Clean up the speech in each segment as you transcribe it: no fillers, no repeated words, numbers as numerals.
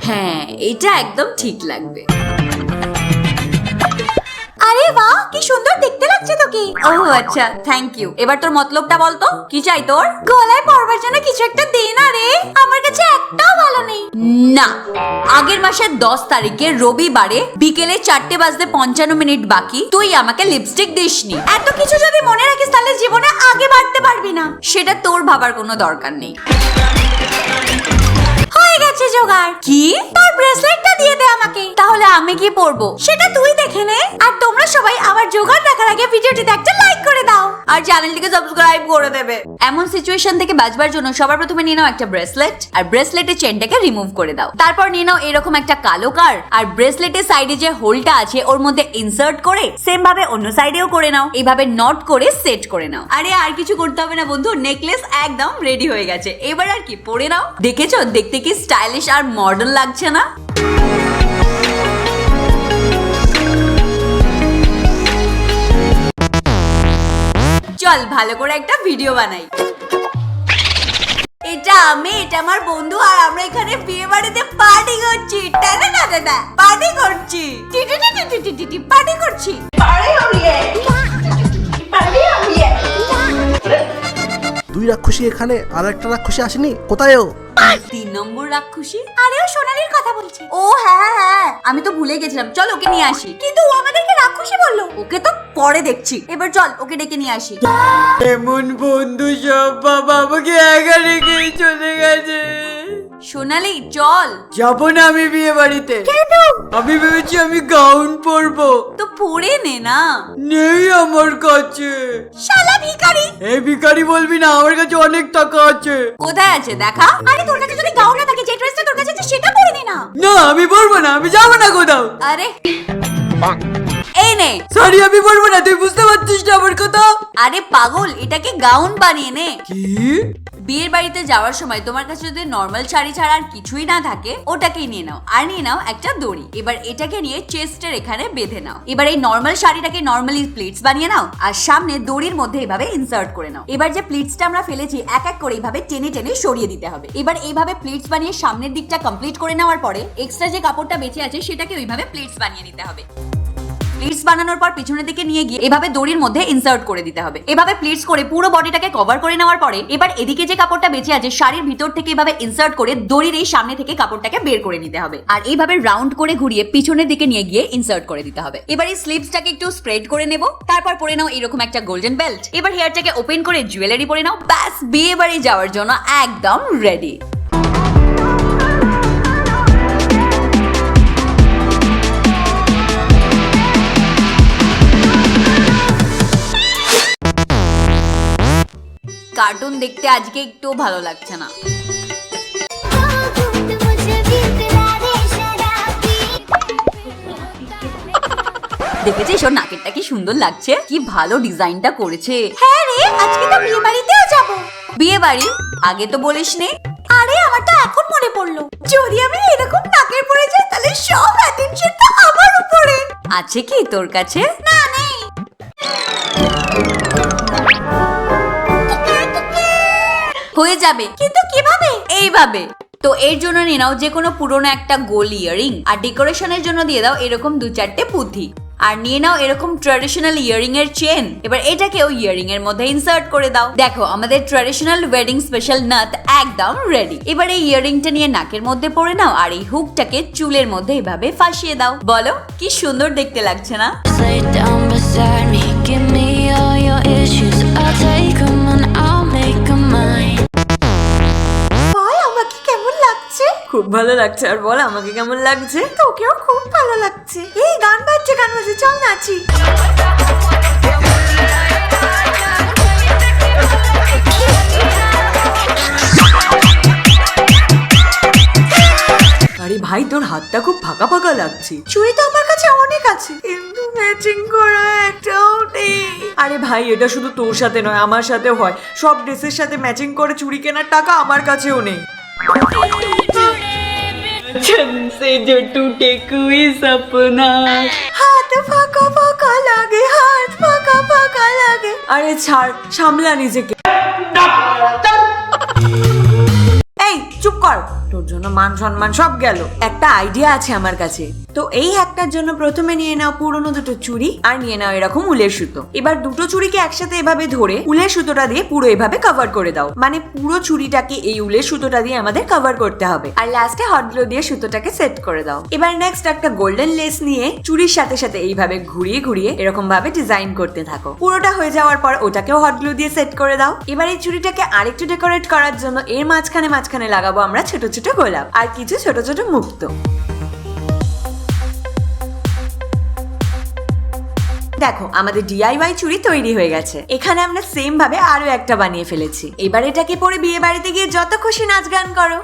হ্যাঁ, এটা একদম ঠিক লাগবে। আরে বাহ, কি সুন্দর দেখতে লাগছে তোকে। ও আচ্ছা, থ্যাংক ইউ। এবার তোর মতলবটা বল তো, কি চাই তোর? গলায় পরবার জন্য কিছু একটা দে না রে, আমার কাছে একটাও ভালো নেই। না, আগের মাসের 10 তারিখে রবিবারে বিকেলে 4:55 বাকি তুই আমাকে লিপস্টিক দিসনি। এত কিছু যদি মনে রাখিস তাহলে জীবনে আগে বাড়তে পারবি না। সেটা তোর ভাবার কোনো দরকার নেই। হয়ে গেছে জোগাড়। কি? তোর ব্রেসলেটটা দিয়ে দে আমাকে। তাহলে আমি কি পরবো? সেটা তুই দেখে নে। আর তোমরা সবাই আমার জোগাড় দেখার আগে ভিডিওটিতে একটা লাইক করে দাও আর চ্যানেলটিকে সাবস্ক্রাইব করে দেবে। এমন সিচুয়েশন থেকে বাঁচবার জন্য সবার প্রথমে নিয়ে নাও একটা ব্রেসলেট, আর ব্রেসলেটের চেনটাকে রিমুভ করে দাও। তারপর নিয়ে নাও এরকম একটা কালো কার, আর ব্রেসলেটের সাইডে যে হোলটা আছে ওর মধ্যে ইনসার্ট করে সেম ভাবে অন্য সাইডেও করে নাও। এইভাবে নট করে সেট করে নাও। আরে আর কিছু করতে হবে না বন্ধু, নেকলেস একদম রেডি হয়ে গেছে। এবার আর কি, পরে নাও। দেখেছো দেখতে কি স্টাইলিশ আর মডার্ন লাগছে না? চল ভালো করে একটা ভিডিও বানাই। এটা আমি, এটা আমার বন্ধু, আর আমরা এখানে বিয়ে বাড়িতে পার্টি করছি। পার্টি করছি, পার্টি করছি। দুই রাক্ষসী এখানে, আর একটা রাক্ষসী আসেনি, কোথায় ও? 3 নম্বর রাক্ষসী। আরে ও সোনালির কথা বলছে। ও হ্যাঁ, আমি তো ভুলে গেছিলাম। চল ওকে নিয়ে আসি। কিন্তু ও আমাদেরকে রাক্ষসী বললো। ওকে তো পরে দেখছি, এবার চল ওকে ডেকে নিয়ে আসি। এমন বন্ধু সব, বাবা আমাকে একা রেখেই চলে গেছে। সোনালি চল। যাবো না আমি বিয়ে বাড়িতে। কেন? আমি ভেবেছি আমি গাউন পরবো। তো পরে নে না। নেই আমার কাছে। শালা ভিখারি। এই ভিখারি বলবি না, আমার কাছে অনেক টাকা আছে। কোথায় আছে দেখা। আরে তোর কাছে যদি গাউন না থাকে, যে ড্রেসটা তোর কাছে আছে সেটা পরে নে না। না আমি পরবো না, আমি যাবো না কোথাও। আরে এই নে। সরি আমি পরবো না, তুই বুঝতে পারছিস না আমার কথা? আরে পাগল, এটাকে গাউন বানিয়ে নে। কি? বিয়ের বাড়িতে যাওয়ার সময় তোমার কাছে যদি নর্মাল শাড়ি ছাড়া আর কিছুই না থাকে, ওটাকেই নিয়ে নাও। আর নিয়ে নাও একটা দড়ি। এবার এটাকে নিয়ে চেস্টের এখানে বেঁধে নাও। এবার এই নর্মাল শাড়িটাকে নর্মালি প্লিটস বানিয়ে নাও, আর সামনে দড়ির মধ্যে এভাবে ইনসার্ট করে নাও। এবার যে প্লিটসটা আমরা ফেলেছি এক এক করে এইভাবে টেনে টেনে সরিয়ে দিতে হবে। এবার এইভাবে প্লিটস বানিয়ে সামনের দিকটা কমপ্লিট করে নেওয়ার পরে এক্সট্রা যে কাপড়টা বেঁচে আছে সেটাকে ওইভাবে প্লিটস বানিয়ে নিতে হবে। প্লিটস বানানোর পর পিছনের দিকে নিয়ে গিয়ে এভাবে দড়ির মধ্যে ইনসার্ট করে দিতে হবে। এভাবে প্লিটস করে পুরো বডিটাকে কভার করে নেওয়ার পরে এবার এদিকে যে কাপড়টা বেঁচে আছে শাড়ির ভিতর থেকে এভাবে ইনসার্ট করে দড়ির এই সামনে থেকে কাপড়টাকে বের করে নিতে হবে। আর এইভাবে রাউন্ড করে ঘুরিয়ে পিছনের দিকে নিয়ে গিয়ে ইনসার্ট করে দিতে হবে। এবার এই স্লিভসটাকে একটু স্প্রেড করে নেব। তারপর পরে নাও এরকম একটা গোল্ডেন বেল্ট। এবার হেয়ারটাকে ওপেন করে জুয়েলারি পরে নাও। ব্যাস, বিয়ে বাড়ি যাওয়ার জন্য একদম রেডি। কার্টুন দেখতে আজকে একটু ভালো লাগছে না। দেখেছিস ওর নাকেরটা কি সুন্দর লাগছে, কি ভালো ডিজাইনটা করেছে। হ্যাঁ রে, আজকে তো বিয়ে বাড়িতেও যাবো। বিয়ে বাড়ি? আগে তো বলিসনি। আরে আমার তো এখন মনে পড়লো, যদি আমি এরকম নাকের পরে যাই তাহলে সব অ্যাটেনশনটা আমার উপরে। আছে কি তোর কাছে? না নেই। হয়ে যাবে, কিন্তু কিভাবে? এইভাবে। তো এর জন্য নিয়ে নাও যে কোনো পুরোনো একটা গোল ইয়ারিং, আর ডেকোরেশনের জন্য দিয়ে দাও এরকম 2-4টে পুঁথি। আর নিয়ে নাও এরকম ট্র্যাডিশনাল ইয়ারিং এর চেন। এবার এটাকেও ইয়ারিং এর মধ্যে ইনসার্ট করে দাও। দেখো আমাদের ট্র্যাডিশনাল ওয়েডিং স্পেশাল নাথ একদম রেডি। এবার এই ইয়ারিংটা নিয়ে নাকের মধ্যে পরে নাও, আর এই হুকটাকে চুলের মধ্যে এভাবে ফাঁসিয়ে দাও। বলো কি সুন্দর দেখতে লাগছে না? বল আমাকে কেমন লাগছে? খুব ভালো লাগছে। আর বল আমাকে কেমন লাগছে? তোকেও খুব ভালো লাগছে। এই গান বাজছে, চল নাচি। আরে ভাই তোর হাতটা খুব ফাঁকা ফাঁকা লাগছে। চুড়ি তো আমার কাছে অনেক আছে, কিন্তু ম্যাচিং করা একটাও নেই। আরে ভাই এটা শুধু তোর সাথে নয়, আমার সাথেও হয়। সব ড্রেসের সাথে ম্যাচিং করে চুড়ি কেনার টাকা আমার কাছেও নেই। से जो टूटे कोई सपना। হাত ফাঁকা ফাঁকা লাগে, হাত ফাঁকা ফাঁকা লাগে। আরে ছাড়, সামলা নিজেকে। এই চুপ কর, তোর তোর জন্য মান সম্মান সব গেল। একটা আইডিয়া আছে আমার কাছে। তো এই হ্যাকটার জন্য প্রথমে নিয়ে নাও পুরনো দুটো চুড়ি আর নিয়ে নাও এরকম উলের সুতো। এবার দুটো চুড়িকে একসাথে এভাবে ধরে উলের সুতোটা দিয়ে পুরো এভাবে কভার করে দাও। মানে পুরো চুড়িটাকে এই উলের সুতোটা দিয়ে আমাদের কভার করতে হবে। আর লাস্টে হট গ্লু দিয়ে সুতোটাকে সেট করে দাও। এবার নেক্সট একটা গোল্ডেন লেস নিয়ে চুড়ির সাথে সাথে এইভাবে ঘুরিয়ে ঘুরিয়ে এরকম ভাবে ডিজাইন করতে থাকো। পুরোটা হয়ে যাওয়ার পর ওটাকেও হট গ্লু দিয়ে সেট করে দাও। এবার এই চুড়িটাকে আরেকটু ডেকোরেট করার জন্য এর মাঝখানে লাগাবো আমরা ছোট ছোট গোলাপ আর কিছু ছোট ছোট মুক্তো। দেখো আমাদের DIY চুড়ি তৈরি হয়ে গেছে। এখানে আমরা সেম ভাবে আরো একটা বানিয়ে ফেলেছি। এবার এটাকে পরে বিয়ে বাড়িতে গিয়ে যত খুশি নাচ গান করো।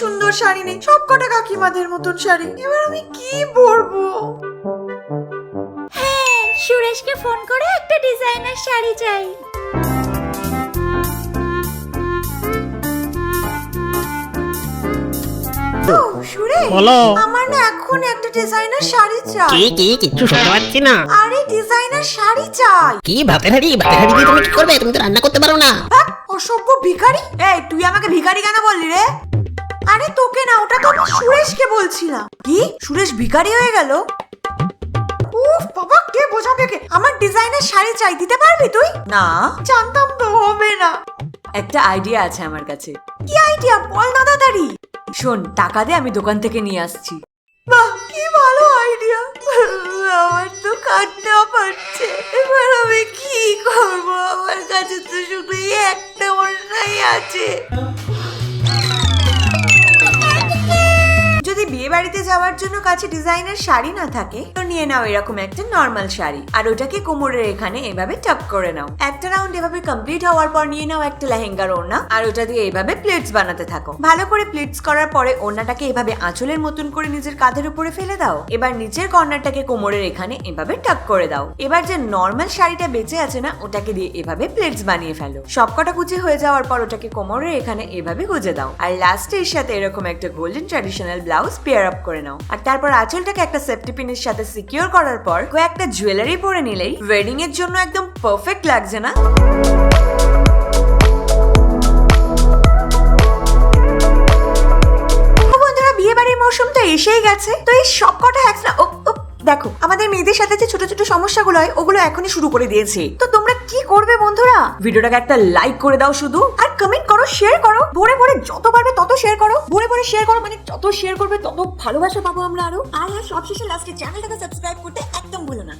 সুন্দর শাড়ি নেই, সব কটা কাকিমাদের মতন শাড়ি। এবার আমি কি পরবো? হ্যাঁ, সুরেশকে ফোন করে একটা ডিজাইনার শাড়ি চাই। সুরেশ, আমার না এখন একটা ডিজাইনার শাড়ি চাই। কি কিছু শুনতে পাচ্ছি না। আরে ডিজাইনার শাড়ি চাই। কি ভাতের হাড়ি দিয়ে তুমি কি করবে? তুমি তো রান্না করতে পারো না। অসভ্য ভিখারি। এই তুই আমাকে ভিখারি কেন বললি রে? আরে তোকে না, ওটা তো আমি সুরেশকে বলছিলাম। কি সুরেশ ভিখারি হয়ে গেল? উফ বাবা, কে বোঝাবে কে? আমার ডিজাইনের শাড়ি চাই, দিতে পারবি তুই? না, জানতাম তো হবে না। একটা আইডিয়া আছে আমার কাছে। কি আইডিয়া বল না তাড়াতাড়ি। শোন, টাকা দে, আমি দোকান থেকে নিয়ে আসছি। বাহ, কি ভালো আইডিয়া। আমার তো কান্না পাচ্ছে। এবার আমি কি করব? আমার কাছে তো শুধু একটা ওড়নাই আছে। যদি বিয়ে বাড়িতে যাওয়ার জন্য কাছে ডিজাইনের শাড়ি না থাকে তো নিয়ে নাও এরকম একটা নর্মাল শাড়ি আর ওটাকে কোমরের এখানে এভাবে টাক করে নাও। একটা রাউন্ড এভাবে কমপ্লিট হওয়ার পর নিয়ে নাও একটা লেহেঙ্গার ওড়না আর ওটা দিয়ে এভাবে প্লেটস বানাতে থাকো। ভালো করে প্লেটস করার পরে ওড়নাটাকে এভাবে আঁচলের মতন করে নিজের কাঁধের উপরে ফেলে দাও। এবার নিচের কর্নারটাকে কোমরের এখানে এভাবে টাক করে দাও। এবার যে নর্মাল শাড়িটা বেঁচে আছে না, ওটাকে দিয়ে এভাবে প্লেটস বানিয়ে ফেলো। সবকটা কুচি হয়ে যাওয়ার পর ওটাকে কোমরের এখানে এভাবে গুজে দাও আর লাস্টে এর সাথে এরকম একটা golden traditional blouse pair up করে নাও। আর তারপর আঁচলটাকে একটা সেফটি পিনের সাথে সিকিউর করার পর কয়েকটা জুয়েলারি পরে নিলেই ওয়েডিং এর জন্য একদম পারফেক্ট লাগছে না? বন্ধুরা, বিয়ে বাড়ির মৌসুম তো এসেই গেছে। তো এই সবকটা হ্যাকস দেখো, আমাদের মেয়েদের সাথে যে ছোট ছোট সমস্যাগুলো হয় ওগুলো এখনই শুরু করে দিয়েছে। তো তোমরা কি করবে বন্ধুরা? ভিডিওটাকে একটা লাইক করে দাও শুধু, আর কমেন্ট করো, শেয়ার করো, ভরে ভরে যত পারবে তত শেয়ার করো, ভরে ভরে শেয়ার করো। মানে যত শেয়ার করবে তত ভালোবাসা পাবো আমরা আরো। আর সবশেষে লাস্টে চ্যানেলটাকে সাবস্ক্রাইব করতে একদম ভুলো না।